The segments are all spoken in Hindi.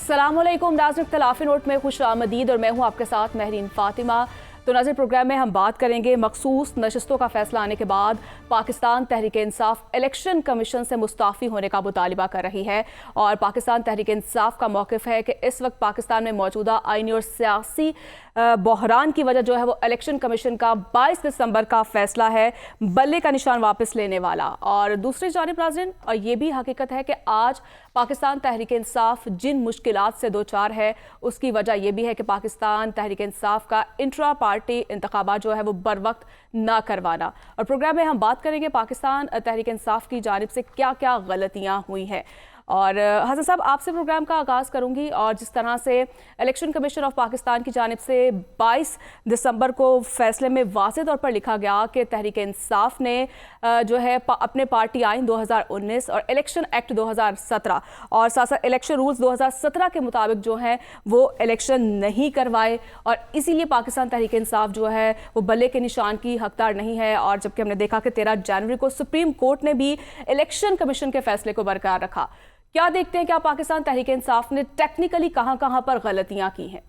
अस्सलामुअलैकुम नाज़रीन, इख्तिलाफ़ी नोट में खुश आमदीद और मैं हूँ आपके साथ महरीन फातिमा। तो नाज़रीन, प्रोग्राम में हम बात करेंगे मखसूस नशस्तों का फैसला आने के बाद पाकिस्तान तहरीक इंसाफ इलेक्शन कमीशन से मुस्ताफ़ी होने का मुतालिबा कर रही है और पाकिस्तान तहरीक इंसाफ का मौक़िफ़ है कि इस वक्त पाकिस्तान में मौजूदा आइनी और सियासी बहरान की वजह जो है वो इलेक्शन कमीशन का 22 दिसंबर का फैसला है बल्ले का निशान वापस लेने वाला। और दूसरी जानिब नाज़रीन, और ये भी हकीकत है कि आज पाकिस्तान तहरीक इंसाफ जिन मुश्किलात से दो चार है उसकी वजह यह भी है कि पाकिस्तान तहरीक इंसाफ का इंट्रा पार्टी इंतखाबात जो है वो बर वक्त ना करवाना। और प्रोग्राम में हम बात करेंगे पाकिस्तान तहरीक इंसाफ की जानिब से क्या क्या गलतियाँ हुई हैं। और हसन साहब, आपसे प्रोग्राम का आगाज़ करूंगी। और जिस तरह से इलेक्शन कमीशन ऑफ पाकिस्तान की जानिब से 22 दिसंबर को फैसले में वाज़ेह तौर पर लिखा गया कि तहरीक इंसाफ ने जो है अपने पार्टी आइन 2019 और इलेक्शन एक्ट 2017 और साथ साथ इलेक्शन रूल्स 2017 के मुताबिक जो है वो इलेक्शन नहीं करवाए और इसीलिए पाकिस्तान तहरीक इंसाफ जो है वो बल्ले के निशान की हकदार नहीं है। और जबकि हमने देखा कि 13 जनवरी को सुप्रीम कोर्ट ने भी इलेक्शन कमीशन के फैसले को बरकरार रखा। क्या देखते हैं, क्या पाकिस्तान तहरीक इंसाफ ने टेक्निकली कहां पर गलतियां की हैं?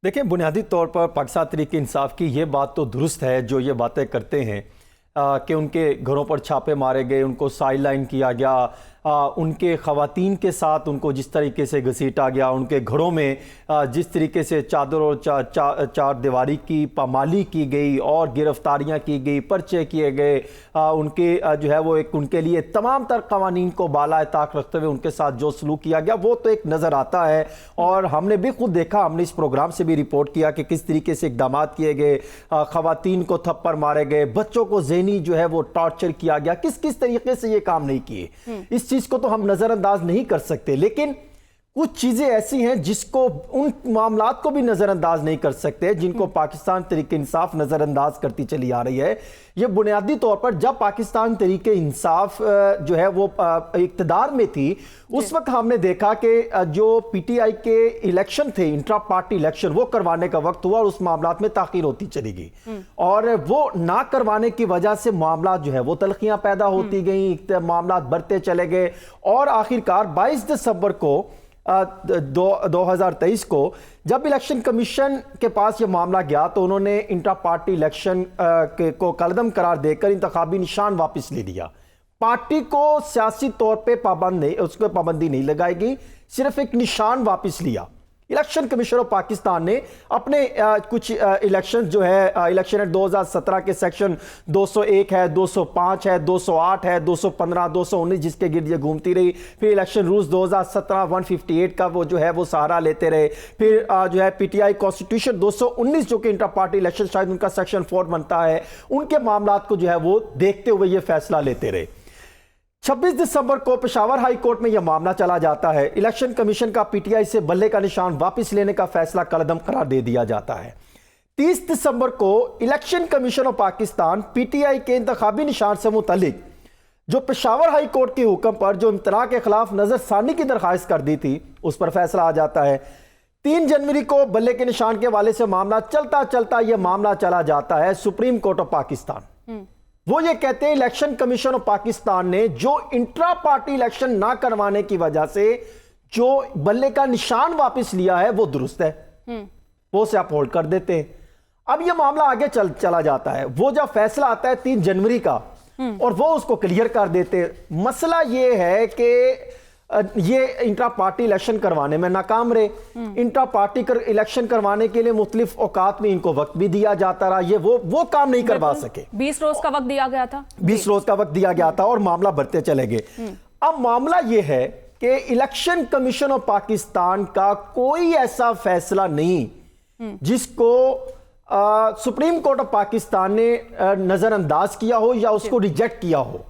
देखिए, बुनियादी तौर पर पाकिस्तान तहरीक इंसाफ की ये बात तो दुरुस्त है जो ये बातें करते हैं कि उनके घरों पर छापे मारे गए, उनको साइड लाइन किया गया, उनके ख़वातीन के साथ उनको जिस तरीके से घसीटा गया, उनके घरों में जिस तरीके से चादर और चार दीवारी की पामाली की गई और गिरफ्तारियां की गई, पर्चे किए गए, उनके जो है वो एक उनके लिए तमाम तर कवानीन को बाला ताक रखते हुए उनके साथ जो सलूक किया गया वो तो एक नज़र आता है। और हमने भी खुद देखा, हमने इस प्रोग्राम से भी रिपोर्ट किया कि किस तरीके से इक़दाम किए गए, ख़वातीन को थप्पड़ मारे गए, बच्चों को ज़हनी जो है वो टॉर्चर किया गया। किस किस तरीके से ये काम नहीं किए, इस चीज को तो हम नजरअंदाज नहीं कर सकते, लेकिन कुछ चीजें ऐसी हैं जिसको उन मामलात को भी नजरअंदाज नहीं कर सकते जिनको पाकिस्तान तहरीक इंसाफ नजरअंदाज करती चली आ रही है। ये बुनियादी तौर पर जब पाकिस्तान तहरीक इंसाफ जो है वो इक्तदार में थी उस वक्त हमने देखा कि जो पीटीआई के इलेक्शन थे, इंट्रा पार्टी इलेक्शन, वो करवाने का वक्त हुआ और उस मामलात में ताखीर होती चली गई और वो ना करवाने की वजह से मामला जो है वो तलखियां पैदा होती गई, मामला बढ़ते चले गए और आखिरकार 22 दिसंबर को 2023 को जब इलेक्शन कमीशन के पास ये मामला गया तो उन्होंने इंट्रा पार्टी इलेक्शन को कलदम करार देकर इंतखाबी निशान वापस ले लिया। पार्टी को सियासी तौर पे उसको पाबंदी नहीं लगाएगी, सिर्फ एक निशान वापस लिया। इलेक्शन कमीशन ऑफ पाकिस्तान ने अपने कुछ इलेक्शन जो है इलेक्शन एक्ट 2017 के सेक्शन 201 है, 205 है, 208 है, 215, 219 जिसके गिर्द ये घूमती रही। फिर इलेक्शन रूल्स 2017 158 का वो जो है वो सहारा लेते रहे। फिर जो है पीटीआई कॉन्स्टिट्यूशन 219 जो कि इंटर पार्टी इलेक्शन शायद उनका सेक्शन 4 बनता है, उनके मामलात को जो है वो देखते हुए ये फैसला लेते रहे। 26 दिसंबर को पेशावर हाई कोर्ट में यह मामला चला जाता है। इलेक्शन कमीशन का पीटीआई से बल्ले का निशान वापस लेने का फैसला कलदम करार दे दिया जाता है। 30 दिसंबर को election commission of Pakistan PTI के इंतखाबी निशान से मुतल्लिक जो पेशावर हाई कोर्ट के हुक्म पर जो इम्तना के खिलाफ नजरसानी की दरखास्त कर दी थी उस पर फैसला आ जाता है। 3 जनवरी को बल्ले के निशान के हवाले से मामला चलता चलता यह मामला चला जाता है सुप्रीम कोर्ट ऑफ पाकिस्तान। वो ये कहते हैं इलेक्शन कमीशन ऑफ पाकिस्तान ने जो इंट्रा पार्टी इलेक्शन ना करवाने की वजह से जो बल्ले का निशान वापस लिया है वो दुरुस्त है, वो से आप होल्ड कर देते हैं। अब ये मामला आगे चला जाता है। वो जब फैसला आता है 3 जनवरी का और वो उसको क्लियर कर देते हैं। मसला ये है कि ये इंट्रा पार्टी इलेक्शन करवाने में नाकाम रहे। इंट्रा पार्टी इलेक्शन करवाने के लिए मुख्तलिफ औकात में इनको वक्त भी दिया जाता रहा, ये वो काम नहीं करवा सके। 20 रोज का वक्त दिया गया था, 20 रोज का वक्त दिया गया था और मामला बढ़ते चले गए। अब मामला ये है कि इलेक्शन कमीशन ऑफ पाकिस्तान का कोई ऐसा फैसला नहीं जिसको सुप्रीम कोर्ट ऑफ पाकिस्तान ने नजरअंदाज किया हो या उसको रिजेक्ट किया हो।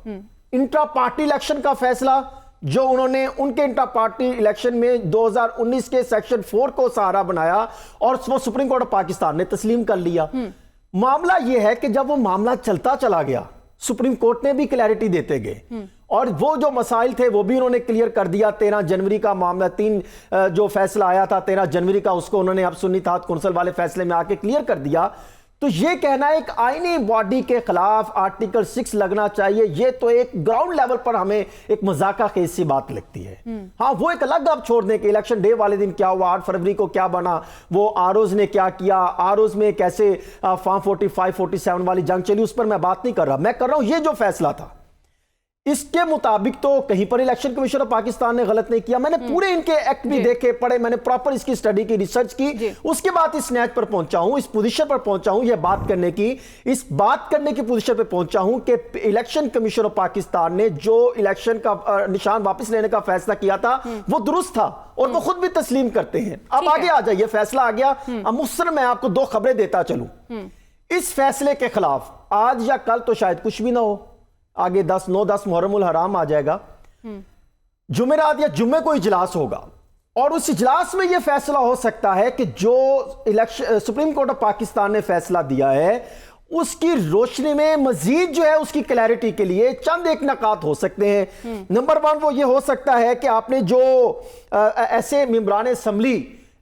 इंट्रा पार्टी इलेक्शन का फैसला जो उन्होंने उनके इंट्रा पार्टी इलेक्शन में 2019 के सेक्शन 4 को सहारा बनाया और वो सुप्रीम कोर्ट ऑफ पाकिस्तान ने तस्लीम कर लिया। मामला यह है कि जब वो मामला चलता चला गया सुप्रीम कोर्ट ने भी क्लैरिटी देते गए और वो जो मसाइल थे वो भी उन्होंने क्लियर कर दिया। 13 जनवरी का मामला जो फैसला आया था 13 जनवरी का, उसको उन्होंने अब सुन्नी इत्तेहाद कौंसिल वाले फैसले में आके क्लियर कर दिया तो ये कहना एक आईनी बॉडी के खिलाफ आर्टिकल 6 लगना चाहिए, ये तो एक ग्राउंड लेवल पर हमें एक मजाका खेज सी बात लगती है। हाँ, वो एक अलग अब छोड़ दें कि इलेक्शन डे वाले दिन क्या हुआ, 8 फरवरी को क्या बना, वो आरओज ने क्या किया, आरओज में कैसे फॉर्म 45 47 वाली जंग चली, उस पर मैं बात नहीं कर रहा। मैं कर रहा हूं ये जो फैसला था इसके मुताबिक तो कहीं पर इलेक्शन कमीशन ऑफ पाकिस्तान ने गलत नहीं किया। मैंने पूरे इनके एक्ट भी देखे, पढ़े, मैंने प्रॉपर इसकी स्टडी की, रिसर्च की, उसके बाद इस स्नैच पर पहुंचा हूं, इस पोजीशन पर पहुंचा हूं, यह बात करने की, इस बात करने की पोजीशन पर पहुंचा हूं कि इलेक्शन कमीशन ऑफ पाकिस्तान ने जो इलेक्शन का निशान वापस लेने का फैसला किया था वो दुरुस्त था और वो खुद भी तस्लीम करते हैं। अब आगे आ जाइए, फैसला आ गया। अब मुझसे मैं आपको 2 खबरें देता चलूं। इस फैसले के खिलाफ आज या कल तो शायद कुछ भी ना हो, आगे 9-10 मुहर्रमुल हराम आ जाएगा, जुमेरात या जुम्मे को इजलास होगा और उस इजलास में यह फैसला हो सकता है कि जो election supreme court of Pakistan ने फैसला दिया है उसकी रोशनी में मजीद जो है उसकी क्लैरिटी के लिए चंद एक नकात हो सकते हैं। नंबर 1 वो ये हो सकता है कि आपने जो ऐसे मेंबरान असेंबली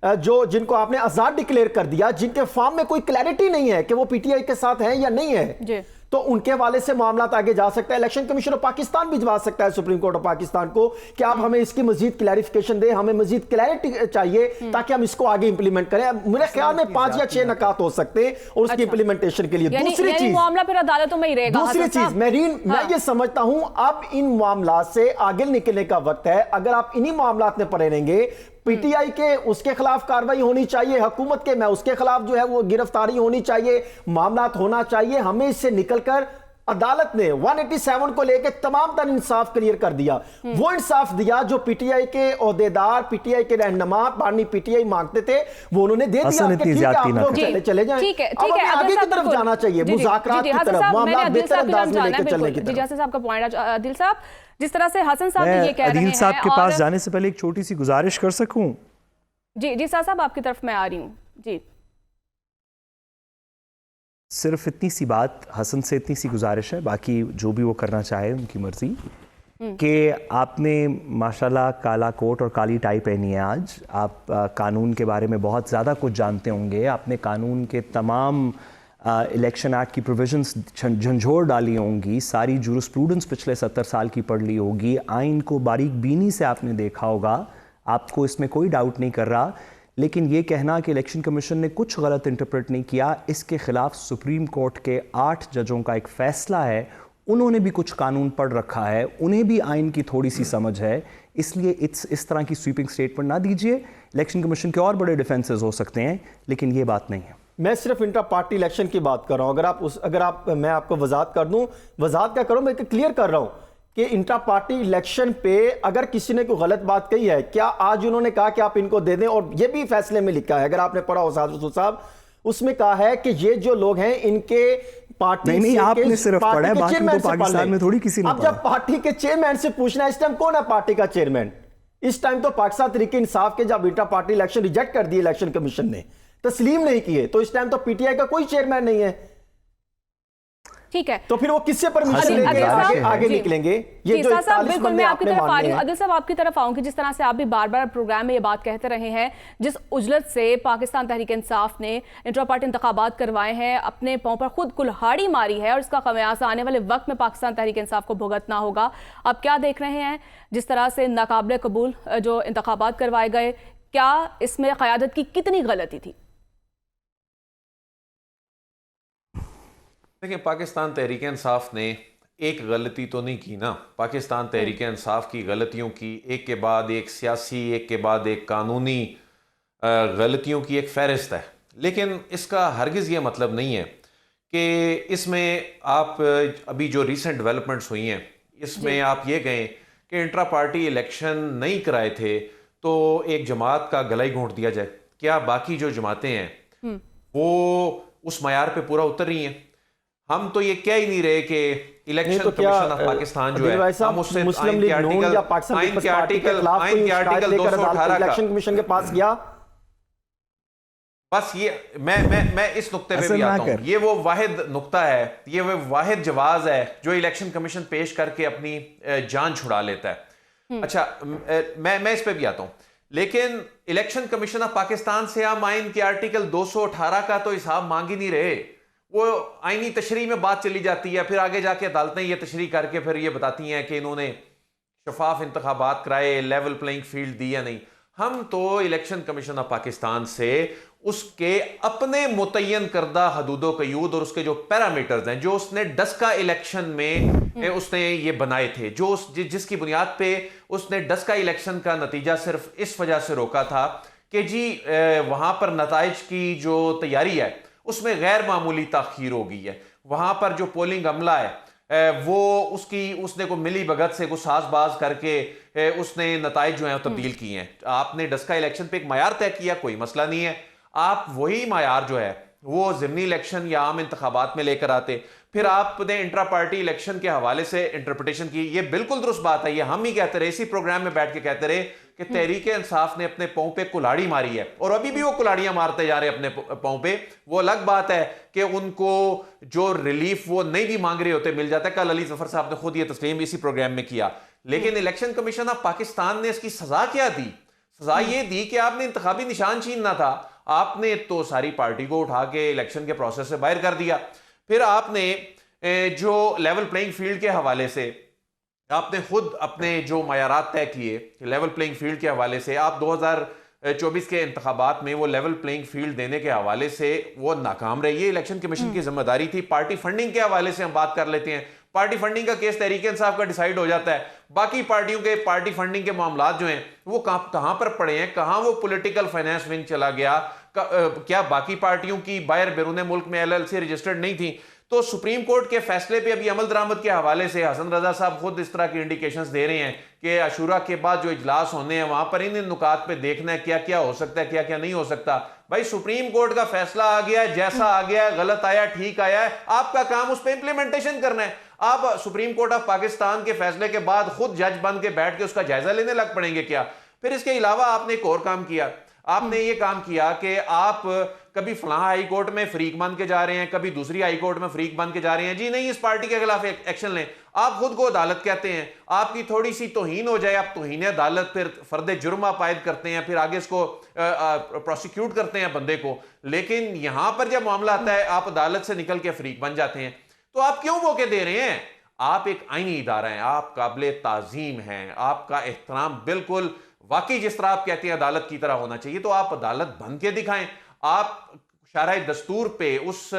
जो जिनको आपने आजाद डिक्लेयर कर दिया, जिनके फॉर्म में कोई क्लैरिटी नहीं है कि वो पीटीआई के साथ हैं या नहीं है, तो उनके वाले से मामला आगे जा सकता है। इलेक्शन कमीशन ऑफ पाकिस्तान भिजवा सकता है सुप्रीम कोर्ट ऑफ पाकिस्तान को कि आप हमें इसकी मजीद क्लैरिफिकेशन दें, हमें मजीद क्लैरिटी चाहिए ताकि हम इसको आगे इंप्लीमेंट करें। मेरे ख्याल में 5 या 6 नकात हो सकते हैं और उसकी इंप्लीमेंटेशन के लिए। दूसरी चीज, मामला फिर अदालतों में ही रहेगा। दूसरी चीज मेरीन, मैं ये समझता हूं अब इन मामला से आगे निकलने का वक्त है। अगर आप इन्हीं मामला में पड़े रहेंगे, पीटीआई के उसके खिलाफ कार्रवाई होनी चाहिए, हुकूमत के मैं उसके खिलाफ जो है वो गिरफ्तारी होनी चाहिए, मामला होना चाहिए। हमें इससे निकलकर अदालत ने 187 को लेकर तमाम तर इंसाफ क्लियर कर दिया, वो इंसाफ दिया जो पीटीआई के ओहदेदार, पीटीआई के रहनुमा बानी पीटीआई मांगते थे, वो उन्होंने दे दिया कि ठीक है आप लोग चले जाएं। ठीक है, अब हमें आगे की तरफ जाना चाहिए, मुज़ाकरात की तरफ, मामला बेहतर अंदाज में लेकर चलने की तरफ। जी साहब का पॉइंट, आदिल साहब, जिस तरह से हसन साहब ये कह रहे हैं, आदिल साहब के पास जाने से पहले एक छोटी सी गुजारिश कर सकूं? जी साहब आपकी तरफ मैं आ रही हूं। जी सिर्फ इतनी सी बात, हसन से इतनी सी गुजारिश है, बाकी जो भी वो करना चाहे उनकी मर्जी, कि आपने माशाल्लाह काला कोट और काली टाई पहनी है आज। आप कानून के बारे में बहुत ज़्यादा कुछ जानते होंगे, आपने कानून के तमाम इलेक्शन एक्ट की प्रोविजंस झंझोर डाली होंगी, सारी जूरिस्प्रूडेंस पिछले 70 साल की पढ़ ली होगी, आइन को बारीक बीनी से आपने देखा होगा, आपको इसमें कोई डाउट नहीं कर रहा। लेकिन ये कहना कि इलेक्शन कमीशन ने कुछ गलत इंटरप्रेट नहीं किया, इसके खिलाफ सुप्रीम कोर्ट के 8 जजों का एक फैसला है, उन्होंने भी कुछ कानून पढ़ रखा है, उन्हें भी आइन की थोड़ी सी समझ है, इसलिए इस तरह की स्वीपिंग स्टेटमेंट ना दीजिए। इलेक्शन कमीशन के और बड़े डिफेंसेस हो सकते हैं, लेकिन ये बात नहीं है। मैं सिर्फ इंटर पार्टी इलेक्शन की बात कर रहा हूं। मैं आपको वजाहत कर दूं, वजाहत क्या करूं, मैं क्लियर कर रहा हूं कि इंटर पार्टी इलेक्शन पे अगर किसी ने कोई गलत बात कही है, क्या आज उन्होंने कहा कि आप इनको दे दें, और ये भी फैसले में लिखा है, अगर आपने पढ़ा हो साहब, उसमें कहा है कि ये जो लोग हैं इनके पार्टी नहीं, आपने सिर्फ पढ़ा है, बाकी तो पाकिस्तान में थोड़ी किसी ने। अब जब पार्टी के चेयरमैन से पूछना है, इस टाइम कौन है पार्टी का चेयरमैन? इस टाइम तो पाकिस्तान तहरीक इंसाफ के जब इंटर पार्टी इलेक्शन रिजेक्ट कर दिए, इलेक्शन कमीशन ने तस्लीम नहीं किए, तो इस टाइम तो पीटीआई का कोई चेयरमैन नहीं है। ठीक है, तो फिर वो किससे परमिशन लेंगे, आगे निकलेंगे? ये जो बिल्कुल मैं आपकी तरफ आ रही हूं, आदिल साहब आपकी तरफ आऊंगी। जिस तरह से आप भी बार बार प्रोग्राम में ये बात कहते रहे हैं, जिस उजलत से पाकिस्तान तहरीक इंसाफ ने इंटर पार्टी इंतखाबात करवाए हैं, अपने पांव पर खुद कुल्हाड़ी मारी है और इसका खमियाजा आने वाले वक्त में पाकिस्तान तहरीक इंसाफ को भुगतना होगा। आप क्या देख रहे हैं जिस तरह से नाकाबिले कबूल जो इंतखाबात करवाए गए, क्या इसमें क़यादत की कितनी गलती थी? देखिए, पाकिस्तान तहरीक इंसाफ ने एक गलती तो नहीं की ना। पाकिस्तान तहरीक इंसाफ की गलतियों की एक के बाद एक सियासी, एक के बाद एक कानूनी गलतियों की एक फहरिस्त है, लेकिन इसका हरगिज़ ये मतलब नहीं है कि इसमें आप अभी जो रिसेंट डेवलपमेंट्स हुई हैं इसमें आप ये कहें कि इंट्रा पार्टी इलेक्शन नहीं कराए थे तो एक जमात का गला ही घोंट दिया जाए। क्या बाकी जो जमातें हैं वो उस मयार पे पूरा उतर रही हैं? हम तो ये कह ही नहीं रहे कि इलेक्शन कमीशन ऑफ पाकिस्तान जो है, हम उससे आइन के आर्टिकल 218 इलेक्शन कमीशन के पास गया। बस ये मैं इस नुक्ते पे भी आता हूं, ये वो वाहिद नुक्ता है, ये वो वाहिद जवाज है जो इलेक्शन कमीशन पेश करके अपनी जान छुड़ा लेता है। अच्छा, मैं इस पे भी आता हूं, लेकिन इलेक्शन कमीशन ऑफ पाकिस्तान से हम आइन के आर्टिकल 218 का तो हिसाब मांग ही नहीं रहे। वो आईनी तशरीह में बात चली जाती है, फिर आगे जाके अदालतें ये तशरीह करके फिर ये बताती हैं कि इन्होंने शफाफ इंतखाबात कराए, लेवल प्लेइंग फील्ड दी या नहीं। हम तो इलेक्शन कमीशन ऑफ पाकिस्तान से उसके अपने मुतय्यन करदा हदूदो कयूद और उसके जो पैरामीटर्स हैं, जो उसने डस्का इलेक्शन में उसने ये बनाए थे, जो जिसकी बुनियाद पे उसने डस्का इलेक्शन का नतीजा सिर्फ इस वजह से रोका था कि जी वहां पर नताइज की जो तैयारी है उसमें गैर मामूली ताखीर हो गई है। वहां पर जो पोलिंग अमला है वो उसने को मिली भगत से कुछ साजबाज करके उसने नताइज जो है तब्दील किए हैं। आपने डस्का इलेक्शन पे एक मायार तय किया, कोई मसला नहीं है, आप वही मायार जो है वो ज़िमनी इलेक्शन या आम इंतखाबात में लेकर आते। फिर आपने इंट्रा पार्टी इलेक्शन के हवाले से इंटरप्रिटेशन की, ये बिल्कुल दुरुस्त बात है, ये हम ही कहते रहे, इसी प्रोग्राम में बैठ के कहते रहे कि तहरीक इंसाफ ने अपने पांव पे कुल्हाड़ी मारी है और अभी भी वो कुल्हाड़ियां मारते जा रहे हैं अपने पांव पे। वो अलग बात है कि उनको जो रिलीफ वो नहीं भी मांग रहे होते मिल जाता है। कल अली जफर साहब ने खुद ये तस्लीम इसी प्रोग्राम में किया। लेकिन इलेक्शन कमीशन ऑफ पाकिस्तान ने इसकी सजा क्या दी? सजा ये दी कि आपने इंतखाबी निशान छीनना था, आपने तो सारी पार्टी को उठा के इलेक्शन के प्रोसेस से बाहर कर दिया। फिर आपने जो लेवल प्लेइंग फील्ड के हवाले से आपने खुद अपने जो मयारात तय किए लेवल प्लेइंग फील्ड के हवाले से, आप 2024 के इंतखाबात में वो लेवल प्लेइंग फील्ड देने के हवाले से वो नाकाम रही है। इलेक्शन कमीशन की जिम्मेदारी थी। पार्टी फंडिंग के हवाले से हम बात कर लेते हैं। पार्टी फंडिंग का केस तहरीक इंसाफ का डिसाइड हो जाता है। बाकी पार्टियों के पार्टी फंडिंग के मामला जो हैं वो कहां पर पड़े हैं, कहां वो पॉलिटिकल फाइनेंस विंग चला गया, क्या बाकी पार्टियों की बाहर बैरून मुल्क में LLC रजिस्टर्ड नहीं थी? तो सुप्रीम कोर्ट के फैसले पे अभी अमल दरामद के हवाले से हसन रजा साहब खुद इस तरह की इंडिकेशंस दे रहे हैं कि अशूरा के बाद जो इजलास होने हैं वहां पर इन नुकात पे देखना है क्या क्या हो सकता है, क्या क्या नहीं हो सकता। भाई सुप्रीम कोर्ट का फैसला आ गया, जैसा आ गया, गलत आया ठीक आया है, आपका काम उस पर इंप्लीमेंटेशन करना है। आप सुप्रीम कोर्ट ऑफ पाकिस्तान के फैसले के बाद खुद जज बन के बैठ के उसका जायजा लेने लग पड़ेंगे क्या? फिर इसके अलावा आपने एक और काम किया, आपने ये काम किया कि आप कभी फलां हाई कोर्ट में फरीक बन के जा रहे हैं, कभी दूसरी हाई कोर्ट में फरीक बन के जा रहे हैं। जी नहीं, इस पार्टी के खिलाफ एक्शन लें। आप खुद को अदालत कहते हैं, आपकी थोड़ी सी तौहीन हो जाए, आप तौहीन अदालत, फिर फर्द जुर्म आप आयद करते हैं, फिर आगे इसको प्रोसिक्यूट करते हैं बंदे को। लेकिन यहां पर जब मामला आता है आप अदालत से निकल के फरीक बन जाते हैं, तो आप क्यों मौके दे रहे हैं? आप एक आईनी इदारा हैं, आप काबिल ताजीम हैं, आपका एहतराम बिल्कुल वाकई जिस तरह आप कहते हैं अदालत की तरह होना चाहिए, तो आप अदालत बन के दिखाएं। आप शाराए दस्तूर पे उस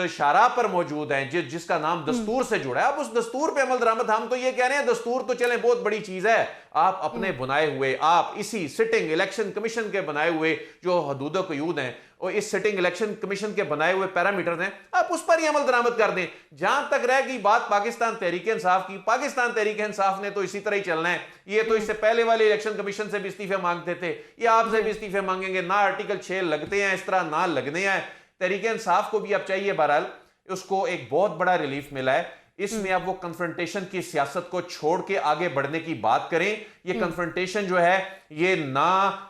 शारा पर मौजूद हैं जिसका नाम दस्तूर से जुड़ा है, आप उस दस्तूर पे अमल दरामद। हम तो ये कह रहे हैं दस्तूर तो चलें बहुत बड़ी चीज है, आप अपने बनाए हुए, आप इसी सिटिंग इलेक्शन कमीशन के बनाए हुए जो हदूद कयूद हैं और इस सिटिंग इलेक्शन कमीशन के बनाए हुए पैरामीटर्स हैं, आप उस पर ही अमल दरामद कर दें। जहां तक रह गई बात पाकिस्तान तहरीक इंसाफ की, पाकिस्तान तहरीक इंसाफ ने तो इसी तरह ही चलना है। ये तो इससे पहले वाले इलेक्शन कमीशन से भी इस्तीफे मांगते थे, ये आपसे भी इस्तीफे मांगेंगे। ना आर्टिकल 6 लगते हैं, इस तरह ना लगने हैं। तहरीक इंसाफ को भी अब चाहिए, बहरहाल उसको एक बहुत बड़ा रिलीफ मिला है। इसमें अब वो कन्फ्रंटेशन की सियासत को छोड़ के आगे बढ़ने की बात करें। ये कन्फ्रंटेशन जो है ये ना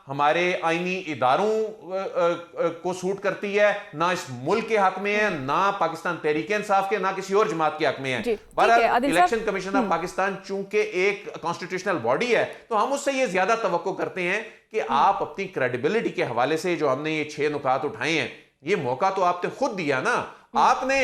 हमारे आईनी इदारों को सूट करती है, ना इस मुल्क के हक में है, ना पाकिस्तान तहरीक इंसाफ के, ना किसी और जमात के हक में है। बहरहाल इलेक्शन कमीशन ऑफ पाकिस्तान चूंकि एक कॉन्स्टिट्यूशनल बॉडी है, तो हम उससे ये ज्यादा तवक्को करते हैं कि आप अपनी क्रेडिबिलिटी के हवाले से जो हमने ये 6 नुकात उठाए हैं, ये मौका तो आपने खुद दिया ना। आपने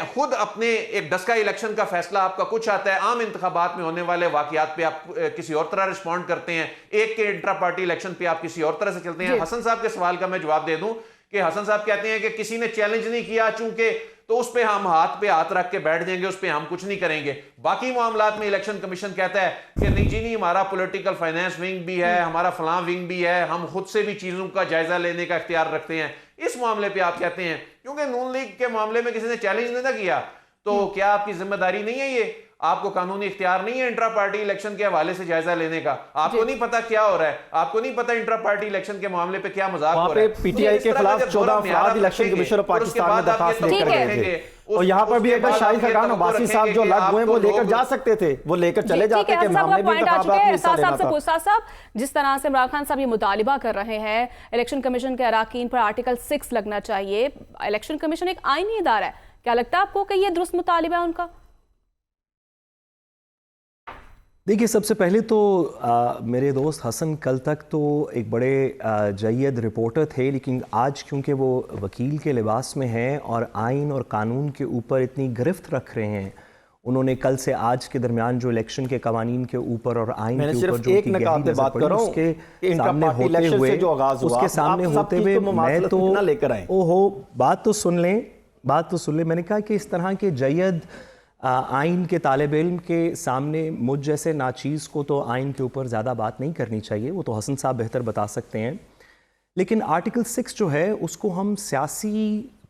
खुद अपने एक डस्का इलेक्शन का फैसला आपका कुछ आता है, आम इंतखाबात में होने वाले वाकयात पे आप किसी और तरह रिस्पॉन्ड करते हैं, एक के इंट्रा पार्टी इलेक्शन पे आप किसी और तरह से चलते हैं। हसन साहब के सवाल का मैं जवाब दे दूं कि हसन साहब कहते हैं कि किसी ने चैलेंज नहीं किया चूंकि, तो उस पर हम हाथ पे हाथ रख के बैठ जाएंगे, उस पर हम कुछ नहीं करेंगे। बाकी मामलात में इलेक्शन कमीशन कहता है कि नहीं जी नहीं, हमारा पॉलिटिकल फाइनेंस विंग भी है, हमारा फलां विंग भी है, हम खुद से भी चीजों का जायजा लेने का इख्तियार रखते हैं। इस मामले पे आप कहते हैं क्योंकि नून लीग के मामले में किसी ने चैलेंज नहीं ना किया, तो क्या आपकी जिम्मेदारी नहीं है ये? आपको कानूनी इख्तियार नहीं है इंट्रा पार्टी इलेक्शन के हवाले से जायजा लेने का? आपको नहीं पता क्या हो रहा है? आपको नहीं पता इंट्रा पार्टी इलेक्शन के मामले पे क्या मजाक हो रहा है? पीटीआई के खिलाफ 14 अफराद इलेक्शन कमीशन ऑफ पाकिस्तान में दरखास्त लेकर गए थे, और यहाँ पर भी एक बार शाहिद खान अब्बासी साहब जो लग हुए वो लेकर जा सकते थे, वो लेकर चले जाते थे। मामले में जिस तरह से इमरान खान साहब ये मुतालिबा कर रहे हैं इलेक्शन कमीशन के अराकीन पर आर्टिकल 6 लगना चाहिए। इलेक्शन कमीशन एक आईनी इदारा है, क्या लगता है आपको कि ये दुरुस्त मुतालिबा है उनका? देखिए, सबसे पहले तो मेरे दोस्त हसन कल तक तो एक बड़े जय्यद रिपोर्टर थे, लेकिन आज क्योंकि वो वकील के लिबास में हैं और आइन और कानून के ऊपर इतनी गिरफ्त रख रहे हैं, उन्होंने कल से आज के दरमियान जो इलेक्शन के कवानीन के ऊपर और आइन के ऊपर जो एक नकाब पे बात कर रहा हूं, उसके सामने होते हुए उसके सामने होते हुए मैं तो लेकर आए। ओहो, बात तो सुन लें। मैंने कहा कि इस तरह के जय्यद आइन के तालिब इल्म के सामने मुझ जैसे नाचीज़ को तो आइन के ऊपर ज़्यादा बात नहीं करनी चाहिए, वो तो हसन साहब बेहतर बता सकते हैं। लेकिन आर्टिकल 6 जो है उसको हम सियासी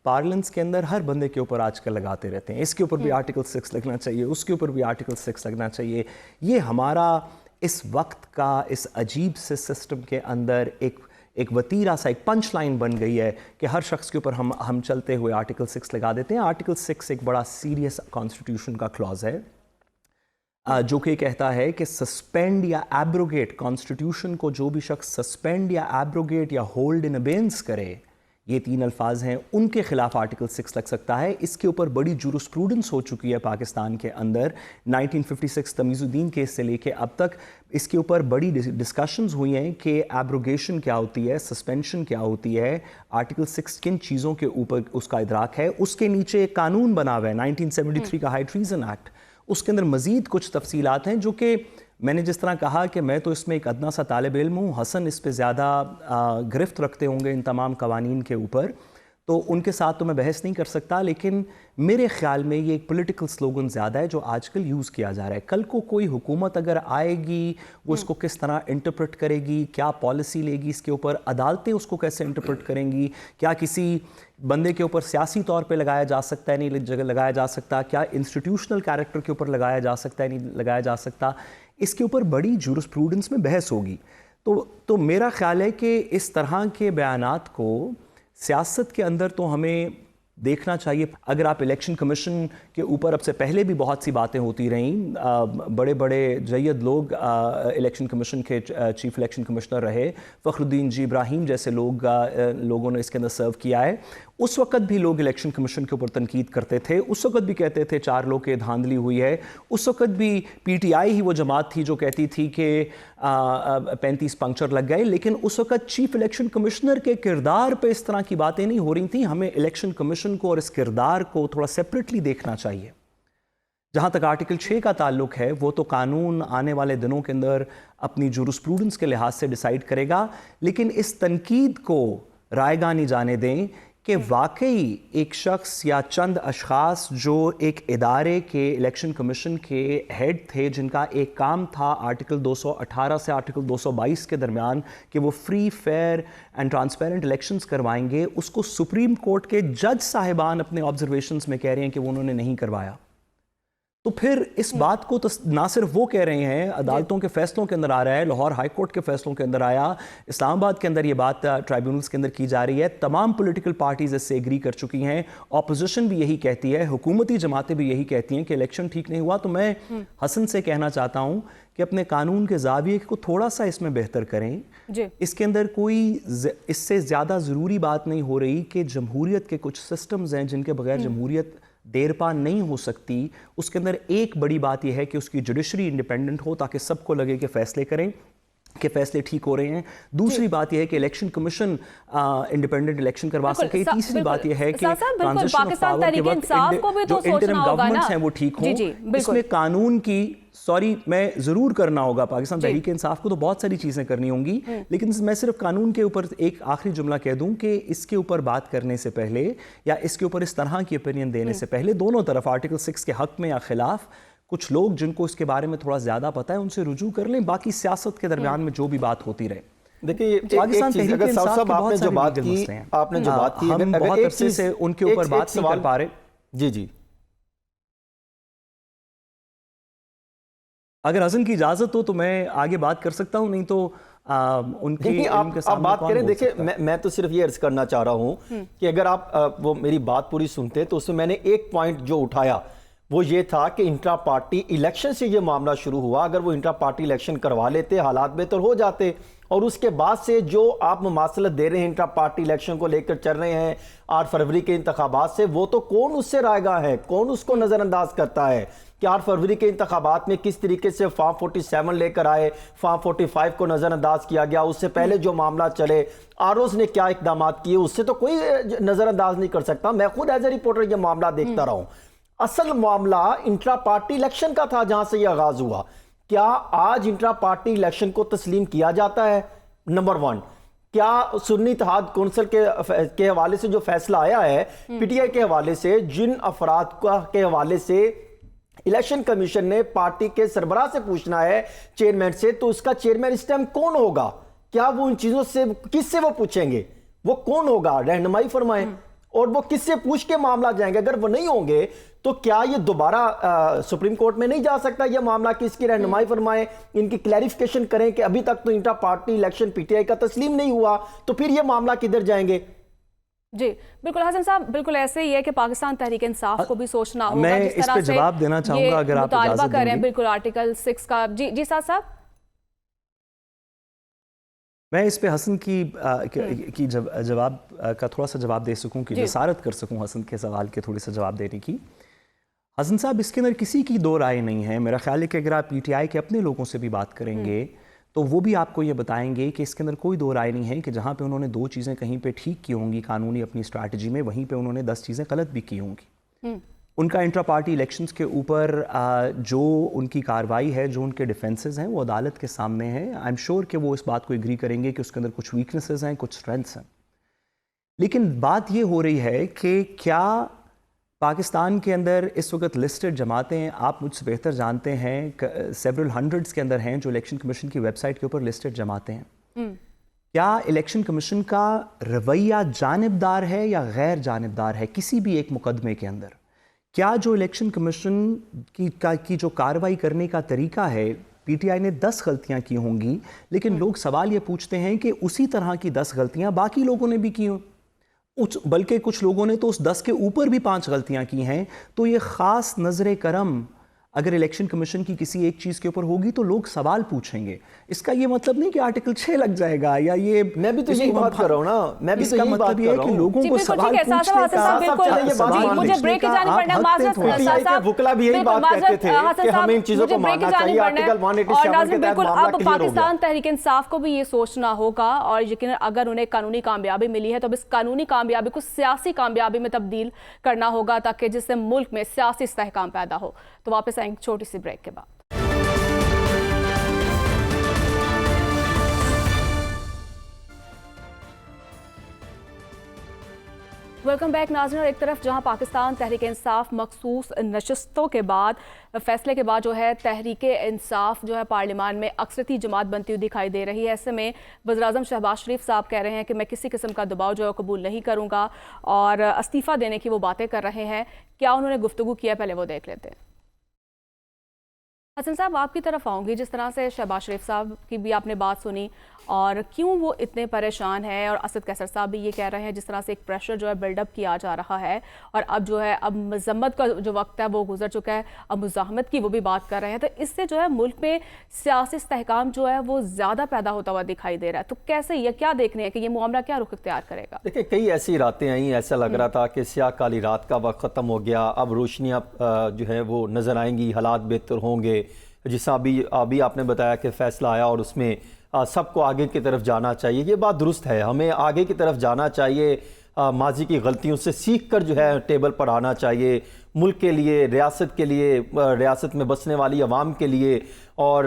पार्लेंस के अंदर हर बंदे के ऊपर आजकल लगाते रहते हैं, इसके ऊपर भी आर्टिकल 6 लगना चाहिए, उसके ऊपर भी आर्टिकल 6 लगना चाहिए। ये हमारा इस वक्त का इस अजीब से सिस्टम के अंदर एक वतीरा सा, एक पंच लाइन बन गई है कि हर शख्स के ऊपर हम चलते हुए आर्टिकल 6 लगा देते हैं। आर्टिकल 6 एक बड़ा सीरियस कॉन्स्टिट्यूशन का क्लॉज है जो कि कहता है कि सस्पेंड या एब्रोगेट, कॉन्स्टिट्यूशन को जो भी शख्स सस्पेंड या एब्रोगेट या होल्ड इन अबेंस करे, ये 3 अल्फाज हैं, उनके खिलाफ आर्टिकल 6 लग सकता है। इसके ऊपर बड़ी जूरिस्प्रूडेंस हो चुकी है पाकिस्तान के अंदर, 1956 तमीज़ुद्दीन केस से लेके अब तक इसके ऊपर बड़ी डिस्कशंस हुई हैं कि एब्रोगेशन क्या होती है, सस्पेंशन क्या होती है, आर्टिकल 6 किन चीज़ों के ऊपर उसका इदराक है। उसके नीचे एक कानून बना हुआ है 1973 का हाई ट्रीजन एक्ट, उसके अंदर मज़ीद कुछ तफसीलात हैं जो कि मैंने जिस तरह कहा कि मैं तो इसमें एक अदना सा तालिब इल्म हूँ, हसन इस पे ज़्यादा गिरफ्त रखते होंगे इन तमाम कवानीन के ऊपर, तो उनके साथ तो मैं बहस नहीं कर सकता। लेकिन मेरे ख्याल में ये एक पॉलिटिकल स्लोगन ज़्यादा है जो आजकल यूज़ किया जा रहा है। कल को कोई हुकूमत अगर आएगी, वो इसको किस तरह इंटरप्रेट करेगी, क्या पॉलिसी लेगी इसके ऊपर, अदालतें उसको कैसे इंटरप्रेट करेंगी, क्या किसी बंदे के ऊपर सियासी तौर पे लगाया जा सकता है, नहीं जगह लगाया जा सकता, क्या इंस्टीट्यूशनल कैरेक्टर के ऊपर लगाया जा सकता है, नहीं लगाया जा सकता, इसके ऊपर बड़ी जूरिस्प्रूडेंस में बहस होगी। तो मेरा ख्याल है कि इस तरह के बयानात को सियासत के अंदर तो हमें देखना चाहिए। अगर आप इलेक्शन कमीशन के ऊपर, अब से पहले भी बहुत सी बातें होती रहीं, बड़े बड़े जय्यद लोग इलेक्शन कमीशन के चीफ इलेक्शन कमिश्नर रहे, फ़खरुद्दीन जी इब्राहिम जैसे लोगों ने इसके अंदर सर्व किया है। उस वक़्त भी लोग इलेक्शन कमीशन के ऊपर तनकीद करते थे, उस वक़्त भी कहते थे 4 लोग के धांधली हुई है, उस वक़्त भी PTI ही वो जमात थी जो कहती थी कि 35 पंक्चर लग गए। लेकिन उस वक़्त चीफ इलेक्शन कमिश्नर के किरदार पे इस तरह की बातें नहीं हो रही थी। हमें इलेक्शन कमीशन को और इस किरदार को थोड़ा सेपरेटली देखना चाहिए। जहाँ तक आर्टिकल 6 का ताल्लुक है, वो तो कानून आने वाले दिनों के अंदर अपनी जूरिस्प्रूडेंस के लिहाज से डिसाइड करेगा, लेकिन इस तनकीद को रायगा नहीं जाने दें कि वाकई एक शख्स या चंद अशखास जो एक इदारे के इलेक्शन कमीशन के हेड थे, जिनका एक काम था आर्टिकल 218 से आर्टिकल 222 के दरमियान कि वो free, fair and transparent elections करवाएंगे, उसको सुप्रीम कोर्ट के जज साहिबान अपने ऑब्जर्वेशंस में कह रहे हैं कि वो उन्होंने नहीं करवाया। तो फिर इस बात को तो ना सिर्फ वो कह रहे हैं, अदालतों के फैसलों के अंदर आ रहा है, लाहौर हाई कोर्ट के फैसलों के अंदर आया, इस्लामाबाद के अंदर ये बात ट्राइब्यूनल्स के अंदर की जा रही है, तमाम पॉलिटिकल पार्टीज इससे एग्री कर चुकी हैं, ऑपोजिशन भी यही कहती है, हुकूमती जमातें भी यही कहती हैं कि इलेक्शन ठीक नहीं हुआ। तो मैं हसन से कहना चाहता हूँ कि अपने कानून के ज़ाविये को थोड़ा सा इसमें बेहतर करें। इसके अंदर कोई इससे ज़्यादा ज़रूरी बात नहीं हो रही कि जमहूरियत के कुछ सिस्टम्स हैं जिनके बगैर जमहूरियत देरपा नहीं हो सकती। उसके अंदर एक बड़ी बात यह है कि उसकी जुडिशरी इंडिपेंडेंट हो ताकि सबको लगे कि फैसले करें कि फैसले ठीक हो रहे हैं। दूसरी बात यह है कि इलेक्शन कमिशन इंडिपेंडेंट इलेक्शन करवा सके। तीसरी बात यह है कि ट्रांजिशन ऑफ पावर के वक्त जो इंटरिम गवर्नमेंट्स हैं वो ठीक हो। इसमें कानून की मैं ज़रूर करना होगा, पाकिस्तान तहरीक इंसाफ को तो बहुत सारी चीज़ें करनी होंगी, लेकिन मैं सिर्फ कानून के ऊपर एक आखिरी जुमला कह दूं कि इसके ऊपर बात करने से पहले या इसके ऊपर इस तरह की ओपिनियन देने से पहले दोनों तरफ आर्टिकल 6 के हक में या खिलाफ कुछ लोग जिनको इसके बारे में थोड़ा ज़्यादा पता है उनसे रुजू कर लें, बाकी सियासत के दरमियान में जो भी बात होती रहे। देखिए, पाकिस्तान तहरीक इंसाफ के बहुत सारे मसले हैं, आपने जो बात की, हम बहुत अरसे से उनके ऊपर बात नहीं कर पा रहे। जी अगर हसन की इजाजत हो तो मैं आगे बात कर सकता हूं, नहीं तो उनकी आप बात करें। देखिए, मैं तो सिर्फ ये अर्ज करना चाह रहा हूं कि अगर आप वो मेरी बात पूरी सुनते तो उसमें मैंने एक पॉइंट जो उठाया वो ये था कि इंट्रा पार्टी इलेक्शन से ये मामला शुरू हुआ। अगर वो इंट्रा पार्टी इलेक्शन करवा लेते, हालात बेहतर हो जाते। और उसके बाद से जो आप मुमासलत दे रहे हैं इंट्रा पार्टी इलेक्शन को लेकर चल रहे हैं 8 फरवरी के इंतखाबात से, वो तो कौन उससे रायगा है, कौन उसको नज़रअंदाज करता है कि 8 फरवरी के इंतखाबात में किस तरीके से फॉर्म 47 लेकर आए, फॉर्म 45 को नज़रअंदाज किया गया। उससे पहले जो मामला चले, आरओज़ ने क्या इकदाम किए, उससे तो कोई नज़रअंदाज नहीं कर सकता। मैं खुद एज ए रिपोर्टर ये मामला देखता रहा हूं। असल मामला इंट्रा पार्टी इलेक्शन का था जहां से यह आगाज हुआ। क्या आज इंट्रा पार्टी इलेक्शन को तस्लीम किया जाता है? नंबर 1, क्या सुन्नी इत्तेहाद कौंसिल के हवाले से जो फैसला आया है पीटीआई के हवाले से, जिन अफराद के हवाले से इलेक्शन कमीशन ने पार्टी के सरबराह से पूछना है, चेयरमैन से, तो उसका चेयरमैन इस टाइम कौन होगा? क्या वो इन चीजों से किससे वो पूछेंगे? वो कौन होगा? रहनुमाई फरमाएं। और वो किससे पूछ के मामला जाएंगे? अगर वो नहीं होंगे तो क्या ये दोबारा सुप्रीम कोर्ट में नहीं जा सकता ये मामला कि इसकी रहनुमाई फरमाएं, इनकी क्लैरिफिकेशन करें कि अभी तक तो इंट्रा पार्टी इलेक्शन पीटीआई का तस्लीम नहीं हुआ, तो फिर ये मामला किधर जाएंगे? जी बिल्कुल हसन साहब, बिल्कुल ऐसे ही है कि पाकिस्तान तहरीक इंसाफ को भी सोचना होगा। मैं इस पे जवाब देना चाहूंगा अगर आप इजाजत करें। देंगे। बिल्कुल आर्टिकल 6 का। जी साहब। मैं इस पे हसन की जवाब का थोड़ा सा जवाब दे सकूं कि जसारत कर सकूं हसन के सवाल के थोड़ी सा जवाब देने की। हसन साहब, इसके अंदर किसी की दो राय नहीं है। मेरा ख्याल है कि अगर आप पीटीआई के अपने लोगों से भी बात करेंगे तो वो भी आपको ये बताएंगे कि इसके अंदर कोई दो राय नहीं है कि जहाँ पे उन्होंने 2 चीज़ें कहीं पे ठीक की होंगी कानूनी अपनी स्ट्रैटेजी में, वहीं पे उन्होंने 10 चीज़ें गलत भी की होंगी। उनका इंट्रा पार्टी इलेक्शंस के ऊपर जो उनकी कार्रवाई है, जो उनके डिफेंसेस हैं, वो अदालत के सामने है। आई एम श्योर कि वो इस बात को एग्री करेंगे कि उसके अंदर कुछ वीकनेसेस हैं, कुछ स्ट्रेंथ्स हैं। लेकिन बात ये हो रही है कि क्या पाकिस्तान के अंदर इस वक्त लिस्टेड जमातें, आप मुझसे बेहतर जानते हैं, सेवरल हंड्रेड्स के अंदर हैं जो इलेक्शन कमीशन की वेबसाइट के ऊपर लिस्टेड जमातें हैं। क्या इलेक्शन कमीशन का रवैया जानिबदार है या गैर जानिबदार है किसी भी एक मुकदमे के अंदर? क्या जो इलेक्शन कमीशन की जो कार्रवाई करने का तरीका है, पीटीआई ने 10 गलतियां की होंगी, लेकिन लोग सवाल ये पूछते हैं कि उसी तरह की 10 गलतियां बाकी लोगों ने भी की हों, बल्कि कुछ लोगों ने तो उस 10 के ऊपर भी 5 गलतियां की हैं। तो ये ख़ास नज़र करम अगर इलेक्शन कमीशन की किसी एक चीज़ के ऊपर होगी तो लोग सवाल पूछेंगे। इसका ये मतलब नहीं कि आर्टिकल 6 लग जाएगा या ये, मैं भी तो यही बात कर रहा हूँ ना, मैं भी तो यही मतलब ये है कि लोगों को सवाल पूछने का मुझे ब्रेक की जानी पड़ना, वुकला भी यही बात कहते थे कि हमें इन चीजों को मानना चाहिए। आर्टिकल 187 के तहत मामला अब पाकिस्तान तहरीक इंसाफ को भी ये सोचना होगा और यकीनन अगर उन्हें कानूनी कामयाबी मिली है तो अब इस कानूनी कामयाबी को सियासी कामयाबी में तब्दील करना होगा ताकि जिससे मुल्क में सियासी इस्तेहकाम पैदा हो। तो वापस आएंगे छोटी सी ब्रेक के बाद। वेलकम बैक नाज़रीन। और एक तरफ जहां पाकिस्तान तहरीक इंसाफ मखसूस नशस्तों के बाद फैसले के बाद जो है तहरीक इंसाफ जो है पार्लियामान में अक्सरती जमात बनती हुई दिखाई दे रही है। ऐसे में वज़ीर-ए-आज़म शहबाज शरीफ साहब कह रहे हैं कि मैं किसी किस्म का दबाव जो है कबूल नहीं करूँगा और इस्तीफ़ा देने की वो बातें कर रहे हैं। क्या उन्होंने गुफ्तगू किया, पहले वो देख लेते हैं। हसन साहब, आपकी तरफ आऊँगी। जिस तरह से शहबाज शरीफ साहब की भी आपने बात सुनी और क्यों वो इतने परेशान हैं, और असद कैसर साहब भी ये कह रहे हैं जिस तरह से एक प्रेशर जो है बिल्डअप किया जा रहा है और अब जो है अब मजम्मत का जो वक्त है वो गुजर चुका है, अब मुज़ाहमत की वो भी बात कर रहे हैं। तो इससे जो है मुल्क में सियासी इस्तेहकाम जो है वो ज़्यादा पैदा होता हुआ दिखाई दे रहा है। तो कैसे ये क्या देख रहे हैं कि ये मामला क्या रुख इख्तियार करेगा? देखिए, कई ऐसी रातें आई, ऐसा लग रहा था कि स्याह काली रात का वक्त ख़त्म हो गया, अब रोशनियाँ जो है वो नज़र आएंगी, हालात बेहतर होंगे। जिस अभी आपने बताया कि फ़ैसला आया और उसमें सबको आगे की तरफ जाना चाहिए, ये बात दुरुस्त है। हमें आगे की तरफ जाना चाहिए, माजी की गलतियों से सीख कर जो है टेबल पर आना चाहिए, मुल्क के लिए, रियासत के लिए, रियासत में बसने वाली अवाम के लिए, और